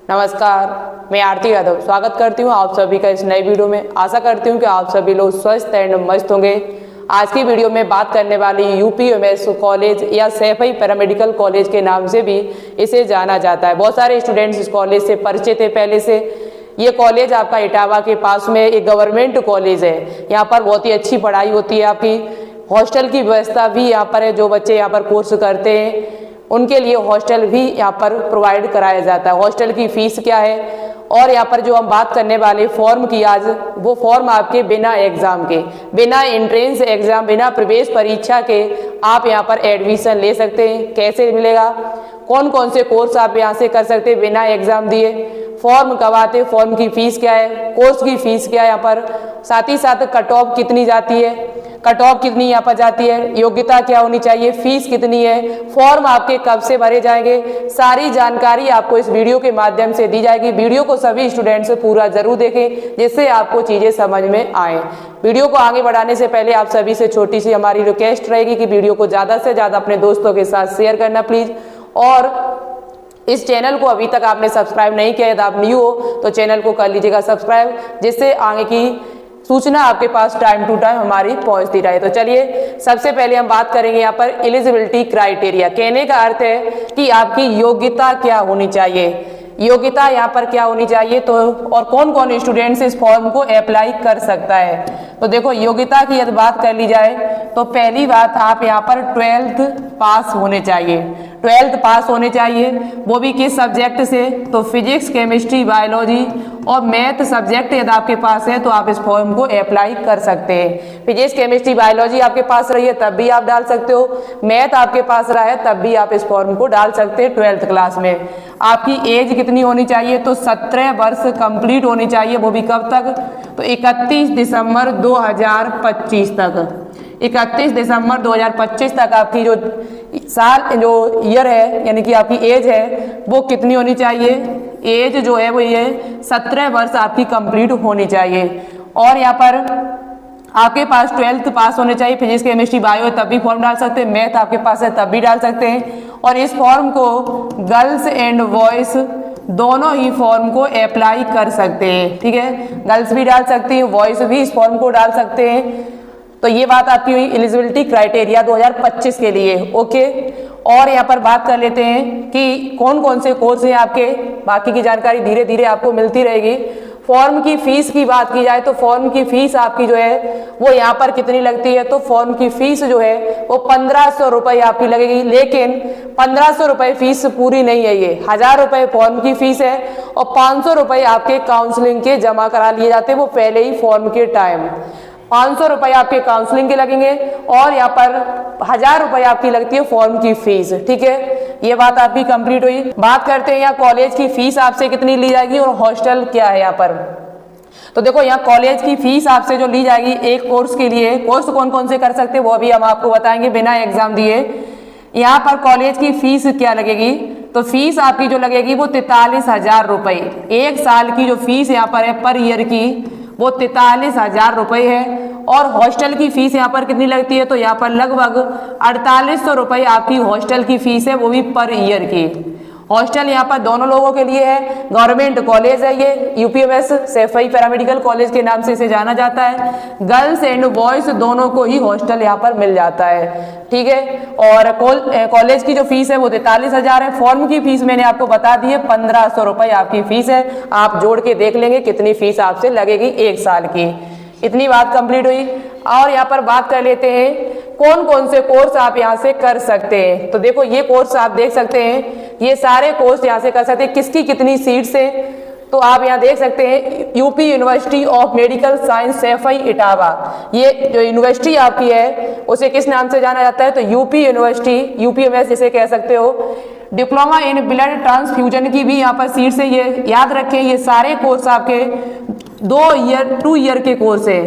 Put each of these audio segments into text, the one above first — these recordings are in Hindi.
नमस्कार, मैं आरती यादव स्वागत करती हूँ आप सभी का इस नए वीडियो में। आशा करती हूँ कि आप सभी लोग स्वस्थ एंड मस्त होंगे। आज की वीडियो में बात करने वाली यूपीएमएस कॉलेज या सैफई पैरामेडिकल कॉलेज के नाम से भी इसे जाना जाता है। बहुत सारे स्टूडेंट्स इस कॉलेज से परिचित थे पहले से। ये कॉलेज आपका इटावा के पास में एक गवर्नमेंट कॉलेज है। यहाँ पर बहुत ही अच्छी पढ़ाई होती है। आपकी हॉस्टल की व्यवस्था भी यहाँ पर है। जो बच्चे यहाँ पर कोर्स करते हैं उनके लिए हॉस्टल भी यहाँ पर प्रोवाइड कराया जाता है। हॉस्टल की फीस क्या है और यहाँ पर जो हम बात करने वाले फॉर्म की आज, वो फॉर्म आपके बिना एग्जाम के, बिना एंट्रेंस एग्जाम, बिना प्रवेश परीक्षा के आप यहाँ पर एडमिशन ले सकते हैं। कैसे मिलेगा, कौन कौन से कोर्स आप यहाँ से कर सकते हैं बिना एग्जाम दिए, फॉर्म कब आते, फॉर्म की फीस क्या है, कोर्स की फीस क्या है यहाँ पर, साथ ही साथ कट ऑफ कितनी जाती है, कट ऑफ कितनी यहाँ पर जाती है, योग्यता क्या होनी चाहिए, फीस कितनी है, फॉर्म आपके कब से भरे जाएंगे, सारी जानकारी आपको इस वीडियो के माध्यम से दी जाएगी। वीडियो को सभी स्टूडेंट्स पूरा जरूर देखें जिससे आपको चीजें समझ में आए। वीडियो को आगे बढ़ाने से पहले आप सभी से छोटी सी हमारी रिक्वेस्ट रहेगी कि वीडियो को ज्यादा से ज्यादा अपने दोस्तों के साथ शेयर करना प्लीज। और इस चैनल को अभी तक आपने सब्सक्राइब नहीं किया है तो आप न्यू हो तो चैनल को कर लीजिएगा सब्सक्राइब, जिससे आगे की सूचना आपके पास टाइम टू टाइम हमारी पहुंचती रहे। तो चलिए सबसे पहले हम बात करेंगे यहाँ पर एलिजिबिलिटी क्राइटेरिया। कहने का अर्थ है कि आपकी योग्यता क्या होनी चाहिए, योग्यता यहाँ पर क्या होनी चाहिए, तो और कौन कौन स्टूडेंट्स इस फॉर्म को अप्लाई कर सकता है। तो देखो योग्यता की यदि बात कर ली जाए तो पहली बात आप यहाँ पर 12th पास होने चाहिए। 12th पास होने चाहिए, वो भी किस सब्जेक्ट से, तो फिजिक्स, केमिस्ट्री, बायोलॉजी और मैथ सब्जेक्ट यदि आपके पास है तो आप इस फॉर्म को अप्लाई कर सकते हैं। फिजिक्स, केमिस्ट्री, बायोलॉजी आपके पास रही है तब भी आप डाल सकते हो, मैथ आपके पास रहा है तब भी आप इस फॉर्म को डाल सकते हैं 12th क्लास में। आपकी एज कितनी होनी चाहिए, तो 17 वर्ष कंप्लीट होनी चाहिए। वो भी कब तक, तो 31 दिसंबर 2025 तक। 31 दिसंबर 2025 तक आपकी जो साल, जो ईयर है यानी कि आपकी एज है वो कितनी होनी चाहिए, एज जो है वो ये 17 वर्ष आपकी कंप्लीट होनी चाहिए। और यहाँ पर आपके पास 12th पास होने चाहिए। फिजिक्स, केमिस्ट्री, बायो तब भी फॉर्म डाल सकते हैं, मैथ आपके पास है तब भी डाल सकते हैं। और इस फॉर्म को गर्ल्स एंड बॉयज दोनों ही फॉर्म को अप्लाई कर सकते हैं। ठीक है, गर्ल्स भी डाल सकती हैं, बॉयज भी इस फॉर्म को डाल सकते हैं। तो ये बात आपकी हुई एलिजिबिलिटी क्राइटेरिया 2025 के लिए। ओके, और यहाँ पर बात कर लेते हैं कि कौन कौन से कोर्स हैं आपके। बाकी की जानकारी धीरे धीरे आपको मिलती रहेगी। फॉर्म की फीस की बात की जाए तो फॉर्म की फीस आपकी जो है वो यहाँ पर कितनी लगती है, तो फॉर्म की फीस जो है वो 1500 रुपये आपकी लगेगी। लेकिन 1500 रुपये फीस पूरी नहीं है, ये 1000 रुपये फॉर्म की फीस है और 500 रुपये आपके काउंसलिंग के जमा करा लिए जाते हैं वो पहले ही फॉर्म के टाइम। 500 रुपये आपके काउंसलिंग के लगेंगे और यहाँ पर 1000 रुपये आपकी लगती है फॉर्म की फीस। ठीक है, ये बात आपकी कंप्लीट हुई। बात करते हैं यहाँ कॉलेज की फीस आपसे कितनी ली जाएगी और हॉस्टल क्या है यहाँ पर। तो देखो यहाँ कॉलेज की फीस आपसे जो ली जाएगी एक कोर्स के लिए, कोर्स कौन कौन से कर सकते हैं वो अभी हम आपको बताएंगे बिना एग्जाम दिए। यहाँ पर कॉलेज की फीस क्या लगेगी, तो फीस आपकी जो लगेगी वो 43,000 रुपये। एक साल की जो फीस यहाँ पर है पर ईयर की वो 43,000 रुपये है। और हॉस्टल की फीस यहाँ पर कितनी लगती है, तो यहाँ पर लगभग 4800 रुपये आपकी हॉस्टल की फीस है, वो भी पर ईयर की। हॉस्टल यहाँ पर दोनों लोगों के लिए है। गवर्नमेंट कॉलेज है ये, यूपीएमएस सैफई पैरामेडिकल कॉलेज के नाम से इसे जाना जाता है। गर्ल्स एंड बॉयज दोनों को ही हॉस्टल यहाँ पर मिल जाता है। ठीक है, और कॉलेज की जो फीस है वो 43,000 है। फॉर्म की फीस मैंने आपको बता दी है 1500 रुपये आपकी फीस है। आप जोड़ के देख लेंगे कितनी फीस आपसे लगेगी एक साल की। इतनी बात कंप्लीट हुई। और यहाँ पर बात कर लेते हैं कौन कौन से कोर्स आप यहाँ से कर सकते हैं। तो देखो ये कोर्स आप देख सकते हैं, ये सारे कोर्स यहाँ से कर सकते हैं। किसकी कितनी सीट्स है, तो आप यहाँ देख सकते हैं UP university of medical science Saifai Etawah. ये जो यूनिवर्सिटी आपकी है उसे किस नाम से जाना जाता है, तो यूपी यूनिवर्सिटी, यूपीएमएस जिसे कह सकते हो। डिप्लोमा इन ब्लड ट्रांसफ्यूजन की भी यहाँ पर सीट्स है। ये याद रखें, ये सारे कोर्स आपके 2 ईयर के कोर्स है,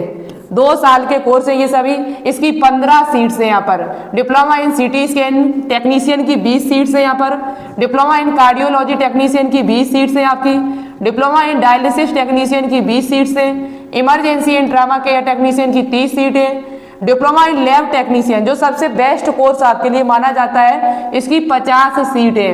2 साल के कोर्स है ये सभी। इसकी 15 सीट्स है यहाँ पर। Diploma in CT scan technician की 20 सीट्स है यहाँ पर। डिप्लोमा इन कार्डियोलॉजी टेक्नीशियन की 20 सीट्स है आपकी। डिप्लोमा इन डायलिसिस टेक्नीशियन की 20 सीट्स है। Emergency in trauma care technician की 30 सीट है। डिप्लोमा इन लैब टेक्नीशियन जो सबसे बेस्ट कोर्स आपके लिए माना जाता है, इसकी 50 सीट है।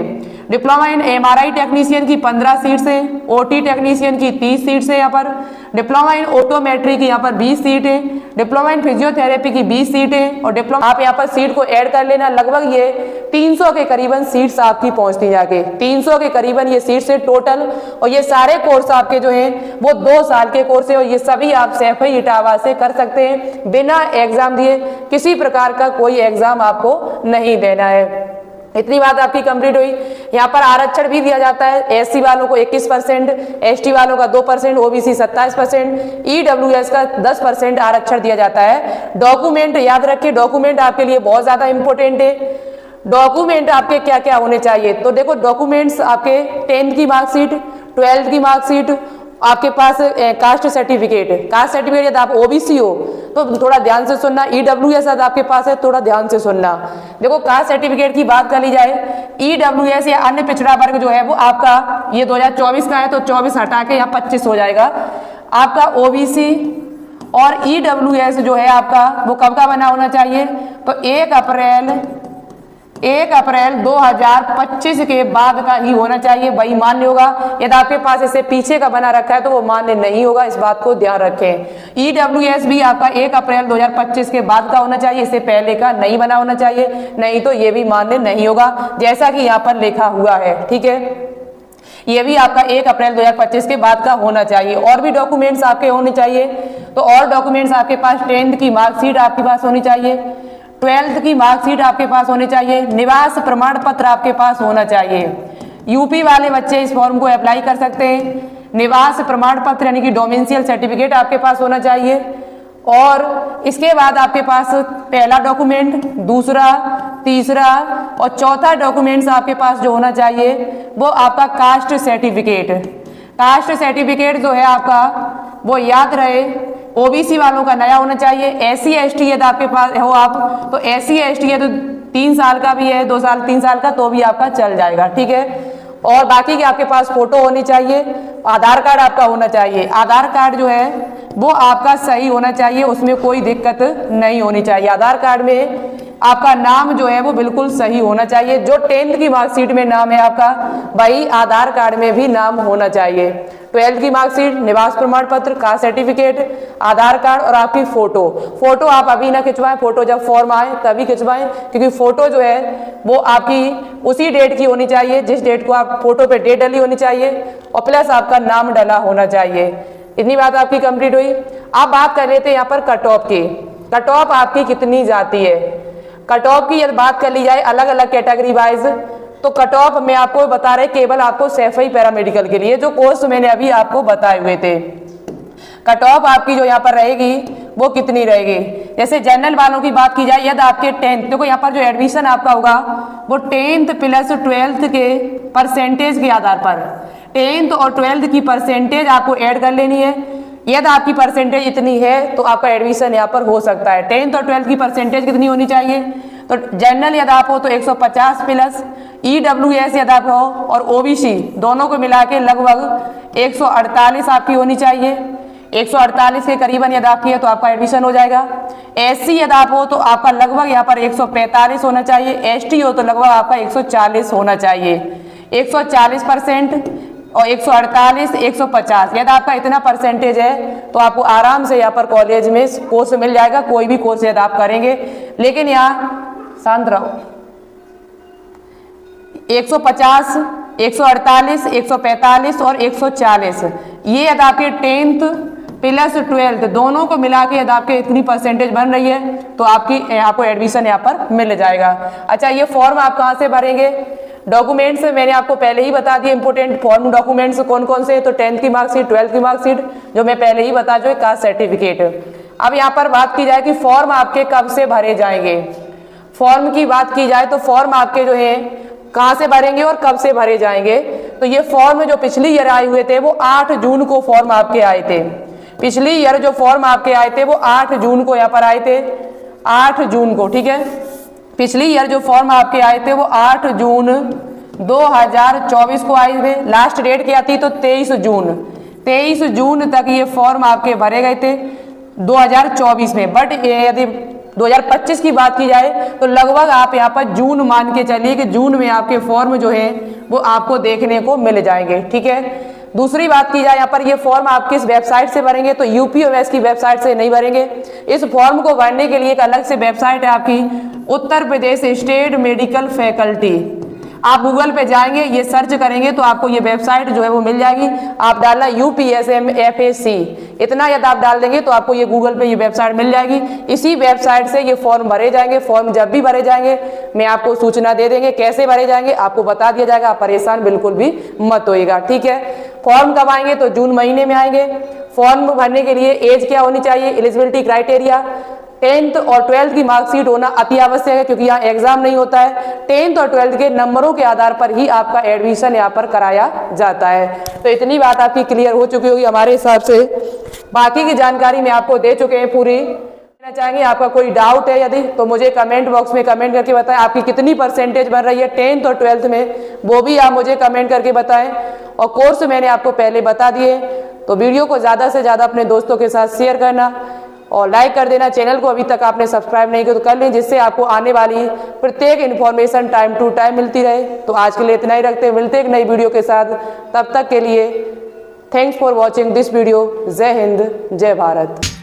डिप्लोमा इन एमआरआई टेक्नीशियन की 15 सीट्स है, ओटी टेक्नीशियन की 30 सीट्स है यहाँ पर, डिप्लोमा इन ऑटोमेट्री की यहाँ पर 20 सीट है, डिप्लोमा इन फिजियोथेरेपी की 20 सीट है और डिप्लोमा आप यहाँ पर सीट को ऐड कर लेना, लगभग ये 300 के करीबन सीट्स आपकी पहुंचती जाके 300 के करीबन ये सीट्स है टोटल। और ये सारे कोर्स आपके जो हैं वो 2 साल के कोर्स है और ये सभी आप सैफई इटावा से कर सकते हैं बिना एग्जाम दिए, किसी प्रकार का कोई एग्जाम आपको नहीं देना है। इतनी बात आपकी कंप्लीट हुई। यहाँ पर आरक्षण भी दिया जाता है, एससी वालों को 21%, एसटी वालों का 2%, ओबीसी 27%, ईडब्ल्यूएस का 10% आरक्षण दिया जाता है। डॉक्यूमेंट याद रखिए, डॉक्यूमेंट आपके लिए बहुत ज्यादा इंपॉर्टेंट है। डॉक्यूमेंट आपके क्या क्या होने चाहिए, तो देखो डॉक्यूमेंट्स आपके 10th की मार्कशीट, 12th की मार्कशीट, आपके पास कास्ट सर्टिफिकेट, कास्ट सर्टिफिकेट यदि आप ओबीसी हो तो थोड़ा ध्यान से सुनना, ईडब्ल्यूएस यदि आपके पास है थोड़ा ध्यान से सुनना। देखो कास्ट सर्टिफिकेट की बात कर ली जाए, ईडब्ल्यूएस या अन्य पिछड़ा वर्ग जो है वो आपका ये 2024 का है तो 24 हटा के यहाँ 25 हो जाएगा। आपका ओबीसी और ईडब्ल्यूएस जो है आपका वो कब का बना होना चाहिए, तो 1 अप्रैल 2025 के बाद का ही होना चाहिए, वही मान्य होगा। यदि आपके पास इससे पीछे का बना रखा है तो वो मान्य नहीं होगा, इस बात को ध्यान रखें। ईडब्ल्यूएस भी आपका 1 अप्रैल 2025 के बाद का होना चाहिए, इससे पहले का नहीं बना होना चाहिए, नहीं तो ये भी मान्य नहीं होगा, जैसा कि यहाँ पर लिखा हुआ है। ठीक है, ये भी आपका 1 अप्रैल 2025 के बाद का होना चाहिए। और भी डॉक्यूमेंट्स आपके होने चाहिए, तो और डॉक्यूमेंट्स आपके पास 10th की मार्कशीट आपके पास होनी चाहिए, 12th की मार्कशीट आपके पास होनी चाहिए, निवास प्रमाण पत्र आपके पास होना चाहिए। यूपी वाले बच्चे इस फॉर्म को अप्लाई कर सकते हैं। निवास प्रमाण पत्र यानी कि डोमिसाइल सर्टिफिकेट आपके पास होना चाहिए। और इसके बाद आपके पास पहला डॉक्यूमेंट, दूसरा, तीसरा और चौथा डॉक्यूमेंट्स आपके पास जो होना चाहिए वो आपका कास्ट सर्टिफिकेट। कास्ट सर्टिफिकेट जो है आपका वो याद रहे ओबीसी वालों का नया होना चाहिए। एससी एसटी यदि आपके पास हो आप तो एससी एसटी है तो 3 साल का भी है, 2 साल 3 साल का तो भी आपका चल जाएगा। ठीक है, और बाकी के आपके पास फोटो होनी चाहिए, आधार कार्ड आपका होना चाहिए। आधार कार्ड जो है वो आपका सही होना चाहिए, उसमें कोई दिक्कत नहीं होनी चाहिए। आधार कार्ड में आपका नाम जो है वो बिल्कुल सही होना चाहिए, जो 10th की मार्कशीट में नाम है आपका वही आधार कार्ड में भी नाम होना चाहिए। 12th की मार्कशीट, निवास प्रमाण पत्र, कास्ट सर्टिफिकेट, आधार कार्ड और आपकी फोटो आप अभी ना खिंचवाएं, फोटो जब फॉर्म आए तभी खिंचवाएं, क्योंकि फोटो जो है वो आपकी उसी डेट की होनी चाहिए जिस डेट को आप फोटो पे डेट डली होनी चाहिए और प्लस आपका नाम डला होना चाहिए। इतनी बात आपकी कंप्लीट हुई। अब बात कर लेते हैं यहाँ पर कट ऑफ की। कट ऑफ आपकी कितनी जाती है, कट ऑफ की यदि बात कर ली जाए अलग अलग कैटेगरी वाइज तो कट ऑफ मैं आपको बता रहे केवल आपको सैफई पैरामेडिकल के लिए जो कोर्स मैंने अभी आपको बताए हुए थे। कट ऑफ आपकी जो यहाँ पर रहेगी वो कितनी रहेगी, जैसे जनरल वालों की बात की जाए यदि आपके 10th, देखो यहाँ पर जो एडमिशन आपका होगा वो 10th प्लस 12th के परसेंटेज के आधार पर 10th और 12th की परसेंटेज आपको ऐड कर लेनी है। यदि आपकी परसेंटेज इतनी है तो आपका एडमिशन यहाँ पर हो सकता है। 10th और 12th की परसेंटेज कितनी होनी चाहिए, तो जनरल यदि आप हो तो 150 प्लस, ईडब्ल्यूएस यदि आप हो और ओबीसी दोनों को मिला के लगभग 148 आपकी होनी चाहिए। 148 के करीबन यदि आपकी है तो आपका एडमिशन हो जाएगा। एससी यदि आप हो तो आपका लगभग यहाँ पर 145 होना चाहिए, एसटी हो तो लगभग आपका 140 होना चाहिए। 140% और 148, 150 यदि आपका इतना परसेंटेज है तो आपको आराम से यहाँ पर कॉलेज में कोर्स मिल जाएगा, कोई भी कोर्स यदि आप करेंगे। लेकिन यहाँ शांत रहो, 150, 148, 145 और 140 ये यदि आपके 10th प्लस 12th दोनों को मिला के यदि आपके इतनी परसेंटेज बन रही है तो आपको एडमिशन यहाँ पर मिल जाएगा। अच्छा, ये फॉर्म आप कहाँ से भरेंगे, डॉक्यूमेंट्स मैंने आपको पहले ही बता दिए इंपोर्टेंट फॉर्म डॉक्यूमेंट्स कौन कौन से, तो 10th की मार्कशीट, 12th की मार्कशीट जो मैं पहले ही बता जो कास्ट सर्टिफिकेट। अब यहाँ पर बात की जाए कि फॉर्म आपके कब से भरे जाएंगे, फॉर्म की बात की जाए तो फॉर्म आपके जो है कहाँ से भरेंगे और कब से भरे जाएंगे, तो ये फॉर्म जो पिछली ईयर आए हुए थे वो 8 जून को फॉर्म आपके आए थे। पिछली ईयर जो फॉर्म आपके आए थे वो 8 जून को यहाँ पर आए थे, 8 जून को। ठीक है, पिछली ईयर जो फॉर्म आपके आए थे वो 8 जून 2024 को आए थे। लास्ट डेट क्या थी तो 23 जून, 23 जून तक ये फॉर्म आपके भरे गए थे 2024 में। बट यदि 2025 की बात की जाए तो लगभग आप यहाँ पर जून मान के चलिए कि जून में आपके फॉर्म जो है वो आपको देखने को मिल जाएंगे। ठीक है, दूसरी बात की जाए यहाँ पर ये फॉर्म आप किस वेबसाइट से भरेंगे तो यूपीओएस की वेबसाइट से नहीं भरेंगे। इस फॉर्म को भरने के लिए एक अलग से वेबसाइट है आपकी, Uttar Pradesh state medical faculty. आप गूगल पे जाएंगे, ये सर्च करेंगे तो आपको ये वेबसाइट जो है वो मिल जाएगी। आप डालना UPSMFAC, इतना यदि आप डाल देंगे तो आपको ये गूगल पे ये वेबसाइट मिल जाएगी। इसी वेबसाइट से ये फॉर्म भरे जाएंगे। फॉर्म जब भी भरे जाएंगे मैं आपको सूचना दे देंगे, कैसे भरे जाएंगे आपको बता दिया जाएगा, आप परेशान बिल्कुल भी मत होइएगा। ठीक है, फॉर्म कब आएंगे तो जून महीने में आएंगे। फॉर्म भरने के लिए एज क्या होनी चाहिए, एलिजिबिलिटी क्राइटेरिया 10th और 12th की मार्कशीट होना अति आवश्यक है, क्योंकि यहाँ एग्जाम नहीं होता है। 10th और 12th के नंबरों के आधार पर ही आपका एडमिशन यहाँ पर कराया जाता है। तो इतनी बात आपकी क्लियर हो चुकी होगी हमारे हिसाब से। बाकी की जानकारी मैं आपको दे चुके हैं पूरी। चाहेंगे आपका कोई डाउट है यदि तो मुझे कमेंट बॉक्स में कमेंट करके बताएं, आपकी कितनी परसेंटेज बन रही है 10th और 12th में, वो भी आप मुझे कमेंट करके बताएं। और कोर्स मैंने आपको पहले बता दिए, तो वीडियो को ज़्यादा से ज़्यादा अपने दोस्तों के साथ शेयर करना और लाइक कर देना। चैनल को अभी तक आपने सब्सक्राइब नहीं किया तो कर लें, जिससे आपको आने वाली प्रत्येक इन्फॉर्मेशन टाइम टू टाइम मिलती रहे। तो आज के लिए इतना ही रखते हैं, मिलते एक नई वीडियो के साथ। तब तक के लिए thanks for watching this video. जय हिंद, जय भारत।